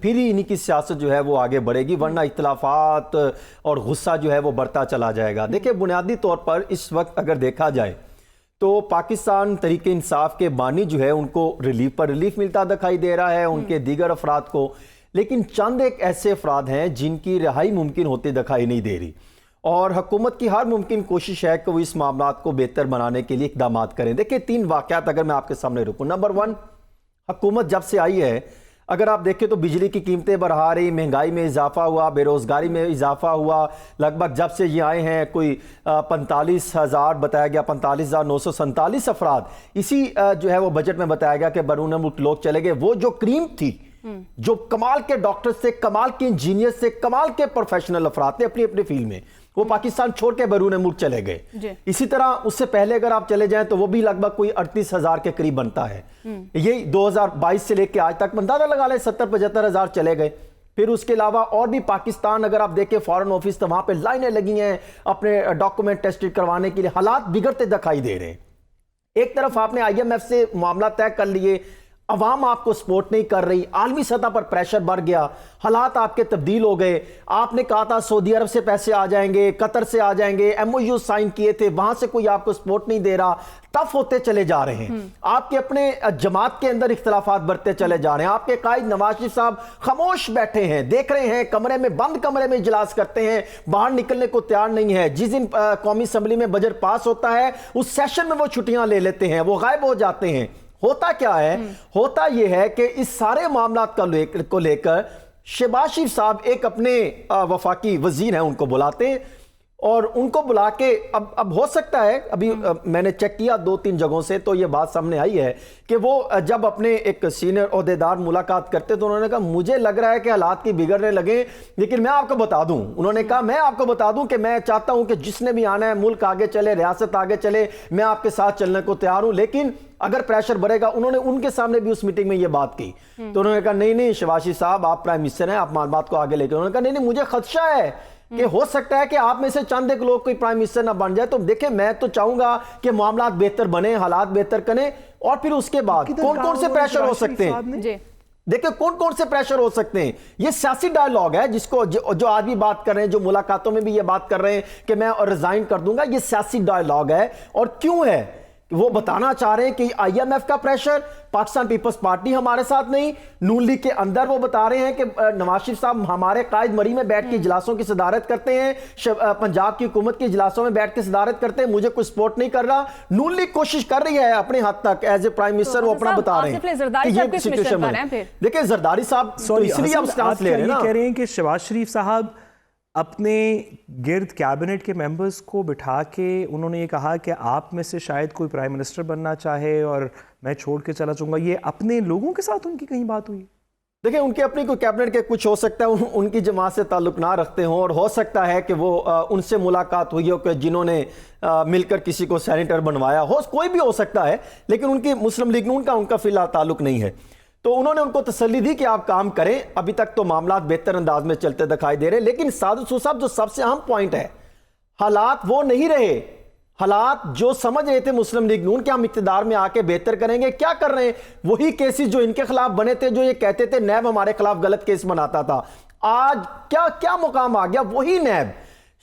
फिर ही इन्हीं की सियासत जो है वो आगे बढ़ेगी, वरना इख्तिलाफात और गुस्सा जो है वो बढ़ता चला जाएगा। देखिए, बुनियादी तौर पर इस वक्त अगर देखा जाए तो पाकिस्तान तहरीक इंसाफ के बानी जो है उनको रिलीफ पर रिलीफ मिलता दिखाई दे रहा है, उनके दीगर अफराद को, लेकिन चंद एक ऐसे अफराद हैं जिनकी रिहाई मुमकिन होती दिखाई नहीं दे रही और हुकूमत की हर मुमकिन कोशिश है कि वो इस मामला को बेहतर बनाने के लिए इकदाम करें। देखिए, 3 वाक़यात अगर मैं आपके सामने रखूँ। नंबर 1, हुकूमत जब से आई है अगर आप देखें तो बिजली की कीमतें बढ़ा रही, महंगाई में इजाफा हुआ, बेरोजगारी में इजाफा हुआ। लगभग जब से ये आए हैं कोई 45,000 बताया गया, 45,947 अफराद इसी जो है वो बजट में बताया गया कि बैरून मुल्क लोग चले गए। वो जो क्रीम थी, जो कमाल के डॉक्टर से, कमाल के इंजीनियर से, कमाल के प्रोफेशनल अफराद थे अपनी अपनी फील्ड में, वो पाकिस्तान छोड़ के बैरून मुल्क चले गए। इसी तरह उससे पहले अगर आप चले जाएं तो वो भी लगभग कोई 38,000 के करीब बनता है। ये 2022 से लेके आज तक अंदाजा लगा लें 70-75,000 चले गए। फिर उसके अलावा और भी पाकिस्तान अगर आप देखें फॉरेन ऑफिस तो वहां पे लाइनें लगी हैं अपने डॉक्यूमेंट टेस्ट करवाने के लिए। हालात बिगड़ते दिखाई दे रहे हैं। एक तरफ आपने IMF से मामला तय कर लिए, अवाम आपको सपोर्ट नहीं कर रही, आलमी सतह पर प्रेशर बढ़ गया, हालात आपके तब्दील हो गए। आपने कहा था सऊदी अरब से पैसे आ जाएंगे, कतर से आ जाएंगे, MOU साइन किए थे, वहां से कोई आपको सपोर्ट नहीं दे रहा। टफ होते चले जा रहे हैं। आपके अपने जमात के अंदर इख्तलाफात बढ़ते चले जा रहे हैं। आपके कायद नवाज शरीफ साहब खामोश बैठे हैं, देख रहे हैं, कमरे में बंद कमरे में इजलास करते हैं, बाहर निकलने को तैयार नहीं है। जिस दिन कौमी असम्बली में बजट पास होता है उस सेशन में वो छुट्टियां ले लेते हैं, वो गायब हो जाते हैं। होता क्या है? होता यह है कि इस सारे मामला को लेकर शहबाज शरीफ साहब एक अपने वफाकी वजीर हैं उनको बुलाते हैं और उनको बुला के अब हो सकता है, अभी मैंने चेक किया 2-3 जगहों से तो ये बात सामने आई है कि वो जब अपने एक सीनियर ओहदेदार मुलाकात करते तो उन्होंने कहा मुझे लग रहा है कि हालात की बिगड़ने लगे, लेकिन मैं आपको बता दूं, उन्होंने कहा मैं आपको बता दूं कि मैं चाहता हूं कि जिसने भी आना है मुल्क आगे चले, रियासत आगे चले, मैं आपके साथ चलने को तैयार हूं, लेकिन अगर प्रेशर बढ़ेगा। उन्होंने उनके सामने भी उस मीटिंग में ये बात की तो उन्होंने कहा नहीं नहीं शहबाज शरीफ साहब आप प्राइम मिनिस्टर हैं, आप बात को आगे लेके। उन्होंने कहा नहीं नहीं मुझे खदशा है कि हो सकता है कि आप में से चंद एक लोग कोई प्राइम मिनिस्टर ना बन जाए। तो देखिए मैं तो चाहूंगा कि मामला बेहतर बने, हालात बेहतर करें और फिर उसके बाद कौन कौन से प्रेशर हो सकते हैं। देखिए कौन कौन से प्रेशर हो सकते हैं। ये सियासी डायलॉग है जिसको जो आज भी बात कर रहे हैं, जो मुलाकातों में भी ये बात कर रहे हैं कि मैं रिजाइन कर दूंगा, ये सियासी डायलॉग है। और क्यों है? वो बताना चाह रहे हैं कि IMF का प्रेशर, पाकिस्तान पीपल्स पार्टी हमारे साथ नहीं, नून लीग के अंदर वो बता रहे हैं कि नवाज शरीफ साहब हमारे कायद मरी में बैठ के इजलासों की सदारत करते हैं, पंजाब की हुकूमत की इजलासों में बैठ के सदारत करते हैं, मुझे कोई सपोर्ट नहीं कर रहा। नून लीग कोशिश कर रही है अपने हद तक एज ए प्राइम मिनिस्टर, वो अपना बता रहे हैं। देखिए जरदारी साहब इसलिए अब स्टांस ले रहे हैं ना, कह रहे हैं कि शहबाज शरीफ साहब अपने गिर्द कैबिनेट के मेंबर्स को बिठा के उन्होंने ये कहा कि आप में से शायद कोई प्राइम मिनिस्टर बनना चाहे और मैं छोड़ के चला जाऊंगा। ये अपने लोगों के साथ उनकी कहीं बात हुई? देखिए उनके अपनी कोई कैबिनेट के कुछ हो सकता है उनकी जमात से ताल्लुक ना रखते हों, और हो सकता है कि वो उनसे मुलाकात हुई हो कि जिन्होंने मिलकर किसी को सेनेटर बनवाया हो, कोई भी हो सकता है, लेकिन उनकी मुस्लिम लीग नून का उनका फिलहाल ताल्लुक नहीं है। तो उन्होंने उनको तसल्ली दी कि आप काम करें, अभी तक तो मामला बेहतर अंदाज में चलते दिखाई दे रहे। लेकिन साधु साहब जो सबसे अहम पॉइंट है, हालात वो नहीं रहे। हालात जो समझ रहे थे मुस्लिम लीग नून कि हम इक्तिदार में आके बेहतर करेंगे, क्या कर रहे हैं? वही केसेस जो इनके खिलाफ बने थे, जो ये कहते थे नैब हमारे खिलाफ गलत केस बनाता था, आज क्या क्या मुकाम आ गया? वही नैब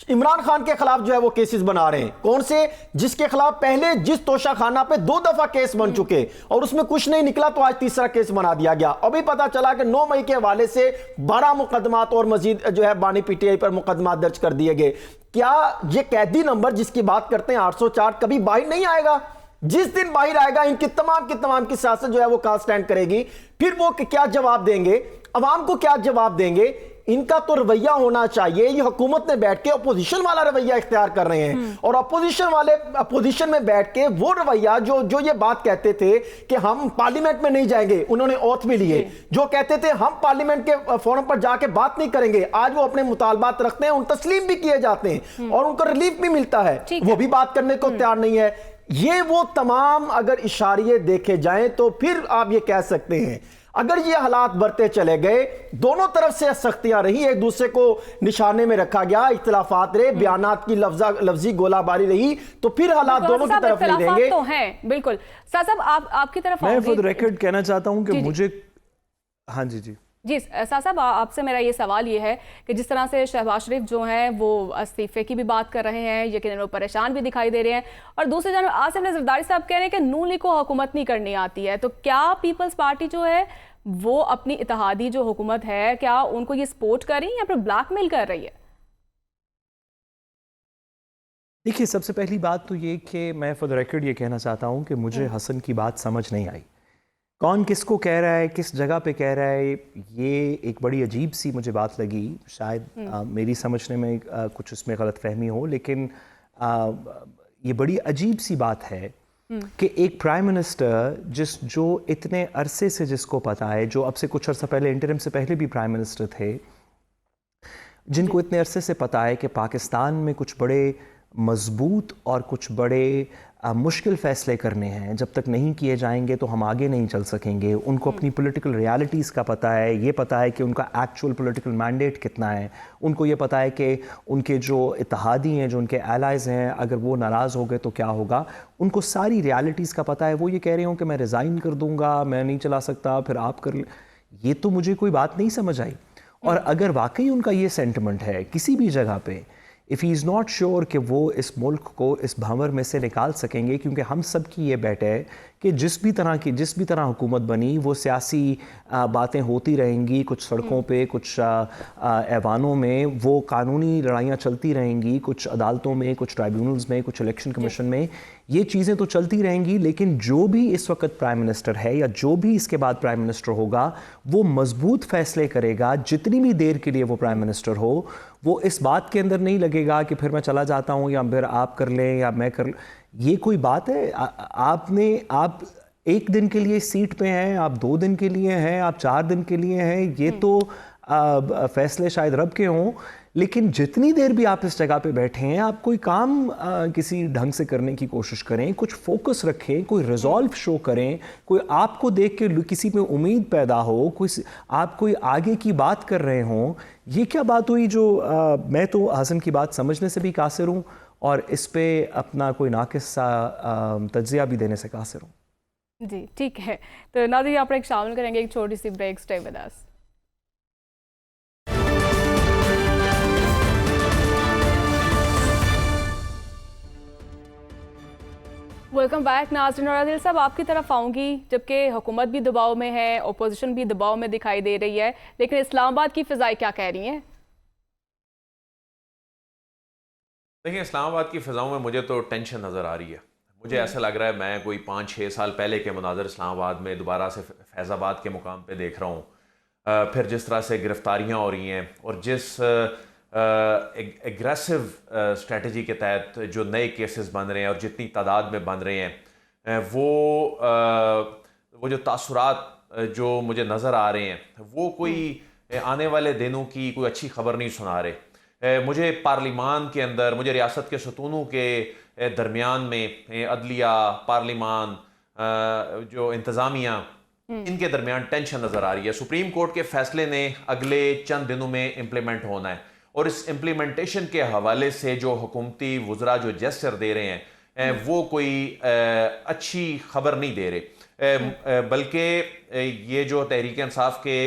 इमरान खान के खिलाफ जो है वो केसेस बना रहे हैं। कौन से? जिसके खिलाफ पहले जिस तोशा खाना पे 2 दफा केस बन चुके और उसमें कुछ नहीं निकला, तो आज तीसरा केस बना दिया गया। अभी पता चला कि 9 मई के हवाले से 12 मुकदमात और मजीद जो है बानी PTI पर मुकदमा दर्ज कर दिए गए। क्या ये कैदी नंबर जिसकी बात करते हैं 804 कभी बाहर नहीं आएगा? जिस दिन बाहर आएगा इनकी तमाम की सियासत जो है वो कहां स्टैंड करेगी? फिर वो क्या जवाब देंगे? अवाम को क्या जवाब देंगे? इनका तो रवैया होना चाहिए, ये हुकूमत में बैठ के अपोजिशन वाला रवैया इख्तियार कर रहे हैं, और अपोजिशन वाले अपोजिशन में बैठ के वो रवैया जो ये बात कहते थे कि हम पार्लियामेंट में नहीं जाएंगे, उन्होंने ओथ भी लिए, जो कहते थे हम पार्लियामेंट के फोरम पर जाके बात नहीं करेंगे, आज वो अपने मुतालबात रखते हैं, उन तस्लीम भी किए जाते हैं और उनको रिलीफ भी मिलता है, वो भी बात करने को तैयार नहीं है। ये वो तमाम अगर इशारे देखे जाएं तो फिर आप ये कह सकते हैं अगर ये हालात बढ़ते चले गए, दोनों तरफ से सख्तियां रही, एक दूसरे को निशाने में रखा गया, इख्तिलाफात रहे, बयानात की लफ्जी गोलाबारी रही, तो फिर हालात दोनों की तरफ नहीं देंगे। तो हैं बिल्कुल। साहब आपकी तरफ मैं फॉर द रिकॉर्ड कहना चाहता हूं कि मुझे हाँ जी साहब आपसे मेरा ये सवाल ये है कि जिस तरह से शहबाज शरीफ जो हैं वो इस्तीफे की भी बात कर रहे हैं, यकीनन वो परेशान भी दिखाई दे रहे हैं, और दूसरी जानब आसिफ नजर जरदारी साहब कह रहे हैं कि नून लीग को हुकूमत नहीं करनी आती है, तो क्या पीपल्स पार्टी जो है वो अपनी इत्तेहादी जो हुकूमत है क्या उनको ये सपोर्ट कर रही है या फिर ब्लैकमेल कर रही है? देखिए सबसे पहली बात तो ये कि मैं फॉर द रिकॉर्ड ये कहना चाहता हूं कि मुझे हसन की बात समझ नहीं आई। कौन किसको कह रहा है, किस जगह पे कह रहा है, ये एक बड़ी अजीब सी मुझे बात लगी। शायद मेरी समझने में कुछ उसमें गलतफहमी हो, लेकिन ये बड़ी अजीब सी बात है कि एक प्राइम मिनिस्टर जो इतने अरसे से जिसको पता है, जो अब से कुछ अर्सा पहले इंटरिम से पहले भी प्राइम मिनिस्टर थे, जिनको इतने अरसे से पता है कि पाकिस्तान में कुछ बड़े मजबूत और कुछ बड़े मुश्किल फ़ैसले करने हैं, जब तक नहीं किए जाएंगे तो हम आगे नहीं चल सकेंगे। उनको अपनी पॉलिटिकल रियलिटीज़ का पता है, ये पता है कि उनका एक्चुअल पॉलिटिकल मैंडेट कितना है, उनको ये पता है कि उनके जो इत्तेहादी हैं, जो उनके एलाइज़ हैं, अगर वो नाराज़ हो गए तो क्या होगा। उनको सारी रियलिटीज़ का पता है। वो ये कह रहे हो कि मैं रिज़ाइन कर दूँगा, मैं नहीं चला सकता, फिर आप कर ले। ये तो मुझे कोई बात नहीं समझ आई। और अगर वाकई उनका ये सेंटिमेंट है किसी भी जगह पे, if he is not sure कि वो इस मुल्क को इस भंवर में से निकाल सकेंगे, क्योंकि हम सब की ये बैठ है कि जिस भी तरह हुकूमत बनी, वो सियासी बातें होती रहेंगी, कुछ सड़कों पे, कुछ ऐवानों में वो कानूनी लड़ाइयाँ चलती रहेंगी, कुछ अदालतों में, कुछ ट्राइब्यूनल्स में, कुछ इलेक्शन कमीशन में, ये चीज़ें तो चलती रहेंगी। लेकिन जो भी इस वक्त प्राइम मिनिस्टर है या जो भी इसके बाद प्राइम मिनिस्टर होगा, वो मजबूत फ़ैसले करेगा। जितनी भी देर के लिए वो प्राइम मिनिस्टर हो, वो इस बात के अंदर नहीं लगेगा कि फिर मैं चला जाता हूँ या फिर आप कर लें या मैं कर। ये कोई बात है? आप एक दिन के लिए सीट पे हैं, आप 2 दिन के लिए हैं, आप 4 दिन के लिए हैं, ये तो फैसले शायद रब के हों। लेकिन जितनी देर भी आप इस जगह पे बैठे हैं, आप कोई काम किसी ढंग से करने की कोशिश करें, कुछ फोकस रखें, कोई रिजॉल्व शो करें, कोई आपको देख के किसी में उम्मीद पैदा हो, आप कोई आगे की बात कर रहे हों। ये क्या बात हुई जो मैं तो हसन की बात समझने से भी कासिर हूँ और इस पे अपना कोई नाकिस सा तज्जिया भी देने से कासिर हूँ। जी ठीक है, तो नाज़रीन यहाँ पर एक शामिल करेंगे एक छोटी सी break. Stay with us. Welcome back. नाज़रीन और आदिल साहब, आपकी तरफ आऊँगी। जबकि हुकूमत भी दबाव में है, ओपोजिशन भी दबाव में दिखाई दे रही है, लेकिन इस्लामाबाद की फ़िज़ाएं क्या कह रही हैं? देखिए, इस्लामाबाद की फ़िज़ाओं में मुझे तो टेंशन नज़र आ रही है। मुझे ऐसा लग रहा है मैं कोई 5-6 साल पहले के मुनाज़र इस्लामाबाद में दोबारा से फैज़ाबाद के मुकाम पे देख रहा हूँ। फिर जिस तरह से गिरफ्तारियाँ हो रही हैं और जिस एग्रेसिव स्ट्रेटजी के तहत जो नए केसेस बन रहे हैं और जितनी तादाद में बन रहे हैं, वो जो तासुरात जो मुझे नज़र आ रहे हैं, वो कोई आने वाले दिनों की कोई अच्छी खबर नहीं सुना रहे। मुझे पार्लिमान के अंदर, मुझे रियासत के सतूनों के दरमियान में अदलिया, पार्लिमान, जो इंतज़ामिया, इनके दरमियान टेंशन नज़र आ रही है। सुप्रीम कोर्ट के फैसले ने अगले चंद दिनों में इम्प्लीमेंट होना है और इस इम्प्लीमेंटेशन के हवाले से जो हुकूमती वुज़रा जो जेस्चर दे रहे हैं, वो कोई अच्छी खबर नहीं दे रहे। बल्कि ये जो तहरीक इंसाफ के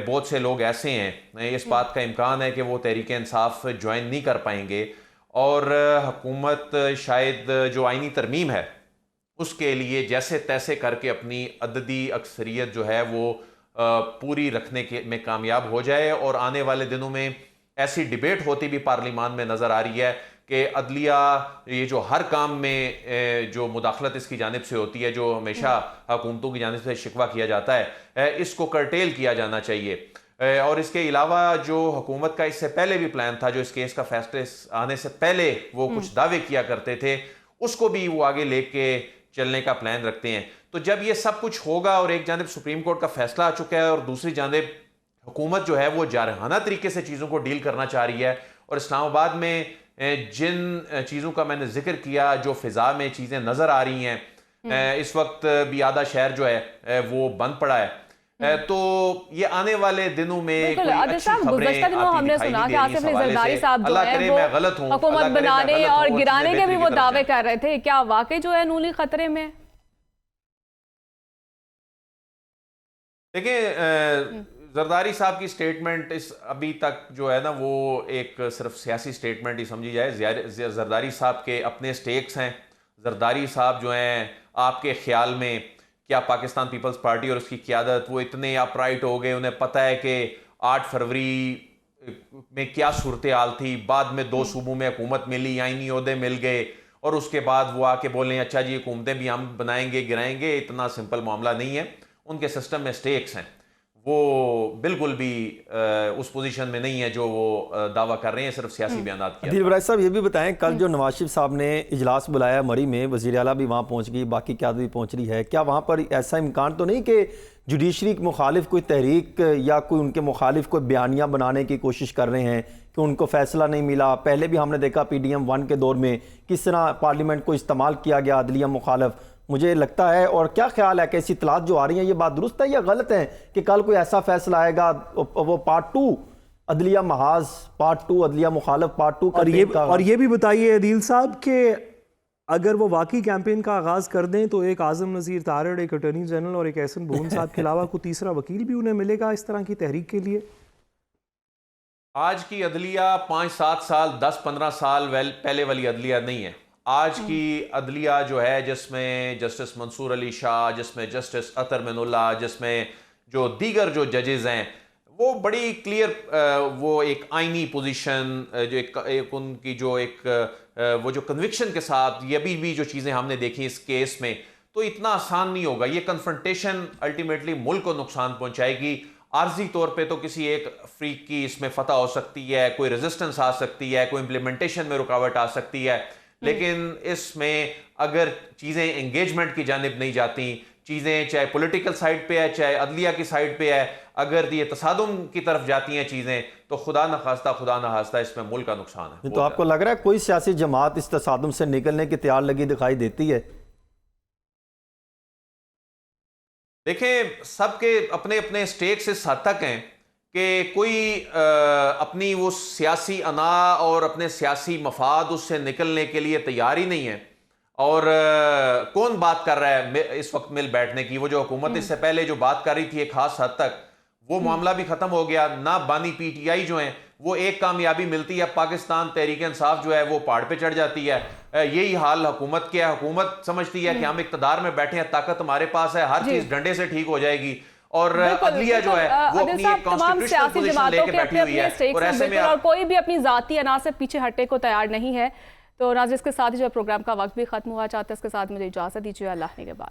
बहुत से लोग ऐसे हैं, इस बात का इम्कान है कि वो तहरीक इंसाफ ज्वाइन नहीं कर पाएंगे और हुकूमत शायद जो आईनी तरमीम है उसके लिए जैसे तैसे करके अपनी अददी अक्सरियत जो है वो पूरी रखने के में कामयाब हो जाए। और आने वाले दिनों में ऐसी डिबेट होती भी पार्लिमान में नज़र आ रही है कि अदलिया, ये जो हर काम में जो मुदाखलत इसकी जानिब से होती है, जो हमेशा हुकूमतों की जानिब से शिकवा किया जाता है, इसको कर्टेल किया जाना चाहिए। और इसके अलावा जो हुकूमत का इससे पहले भी प्लान था, जो इस केस का फैसले आने से पहले वो कुछ दावे किया करते थे, उसको भी वो आगे लेके चलने का प्लान रखते हैं। तो जब ये सब कुछ होगा और एक जानिब सुप्रीम कोर्ट का फैसला आ चुका है और दूसरी जानिब हुकूमत जो है वो जारहाना तरीके से चीज़ों को डील करना चाह रही है, और इस्लामाबाद में जिन चीज़ों का मैंने जिक्र किया, जो फ़िज़ा में चीज़ें नज़र आ रही हैं, इस वक्त भी आधा शहर जो है वो बंद पड़ा है। तो ये आने वाले दिनों में कोई अच्छी खबरें आती हमने दिखाई सुना नहीं कि दे रही आसिफ इस हवाले जरदारी से। साहब जो अल्लाह है करे वो मैं गलत हूं, हुकूमत बनाने और गिराने के भी वो दावे कर रहे थे। क्या वाकई जो है नूली खतरे में? देखिए, जरदारी साहब की स्टेटमेंट इस अभी तक जो है ना वो एक सिर्फ सियासी स्टेटमेंट ही समझी जाए। जरदारी साहब के अपने स्टेक्स हैं। जरदारी साहब जो हैं, आपके ख्याल में क्या पाकिस्तान पीपल्स पार्टी और उसकी क़यादत वो इतने अपराइट हो गए, उन्हें पता है कि 8 फरवरी में क्या सूरत हाल थी, बाद में 2 सूबों में हुकूमत मिली, आईनी ओहदे मिल गए और उसके बाद वो आके बोलें अच्छा जी हुकूमतें भी हम बनाएंगे गिराएंगे? इतना सिंपल मामला नहीं है। उनके सिस्टम में स्टेक्स हैं, वो बिल्कुल भी उस पोजीशन में नहीं है जो वो दावा कर रहे हैं, सिर्फ सियासी बयानात किया। दिलबराज साहब ये भी बताएं, कल जो नवाज शरीफ साहब ने इजलास बुलाया मरी में, वज़ीर आला भी वहाँ पहुँच गई, बाकी क्यादत भी पहुँच रही है, क्या वहाँ पर ऐसा इम्कान तो नहीं कि जुडिशरी के मुखालिफ कोई तहरीक या कोई उनके मुखालिफ कोई बयानियाँ बनाने की कोशिश कर रहे हैं कि उनको फैसला नहीं मिला? पहले भी हमने देखा PDM 1 के दौर में किस तरह पार्लियामेंट को इस्तेमाल किया गया अदलिया मुखालिफ। मुझे लगता है, और क्या ख्याल है कि ऐसी इतलात जो आ रही हैं ये बात दुरुस्त है या गलत है कि कल कोई ऐसा फैसला आएगा वो पार्ट 2 अदलिया महाज, पार्ट 2 अदलिया मुखालिफ, पार्ट 2 और ये भी बताइए अदील साहब कि अगर वो वाकई कैंपेन का आगाज कर दें तो एक आजम नज़ीर तारड़, एक अटॉर्नी जनरल और एक एहसन भून साहब के अलावा कोई तीसरा वकील भी उन्हें मिलेगा इस तरह की तहरीक के लिए? आज की अदलिया 5-7 साल 10-15 साल पहले वाली अदलिया नहीं है। आज की अदलिया जो है, जिसमें जस्टिस मंसूर अली शाह, जिसमें जस्टिस अतर मिनुल्लाह, जिसमें जो दीगर जो जजेस हैं, वो बड़ी क्लियर, वो एक आइनी पोजीशन, जो एक उनकी जो एक वो जो कन्विक्शन के साथ ये अभी भी जो चीज़ें हमने देखी इस केस में, तो इतना आसान नहीं होगा। ये कन्फ्रंटेशन अल्टीमेटली मुल्क को नुकसान पहुंचाएगी। आर्जी तौर पे तो किसी एक फ्रीक की इसमें फतह हो सकती है, कोई रेजिस्टेंस आ सकती है, कोई इम्प्लीमेंटेशन में रुकावट आ सकती है, लेकिन इसमें अगर चीज़ें एंगेजमेंट की जानिब नहीं जाती, चीज़ें चाहे पॉलिटिकल साइड पे है चाहे अदलिया की साइड पे है, अगर ये तसादुम की तरफ जाती हैं चीज़ें, तो खुदा न खास्ता इसमें मुल्क का नुकसान है। तो आपको लग रहा है कोई सियासी जमात इस तसादुम से निकलने की तैयार लगी दिखाई देती है? देखें, सबके अपने अपने स्टेक्स इस हद तक हैं कि कोई अपनी वो सियासी अना और अपने सियासी मफाद उससे निकलने के लिए तैयार ही नहीं है। और कौन बात कर रहा है इस वक्त मिल बैठने की? वो जो हुकूमत इससे पहले जो बात कर रही थी एक खास हद तक, वो मामला भी खत्म हो गया ना। बानी PTI जो हैं वो एक कामयाबी मिलती है, पाकिस्तान तहरीक इंसाफ जो है वो पहाड़ पे चढ़ जाती है। यही हाल हुकूमत के है। हुकूमत समझती है कि हम इक़्तिदार में बैठे हैं, ताकत हमारे पास है, हर चीज डंडे से ठीक हो जाएगी। और अदलिया जो है वो अपनी एक कॉन्स्टिट्यूशनल पोजीशन लेके बैठी हुई है, और ऐसे में और कोई भी अपनी जाती अना से पीछे हटने को तैयार नहीं है। तो नाज़रीन, इसके साथ ही जो प्रोग्राम का वक्त भी खत्म हुआ चाहता है, इसके साथ मुझे इजाजत दीजिए। अल्लाह के बाद।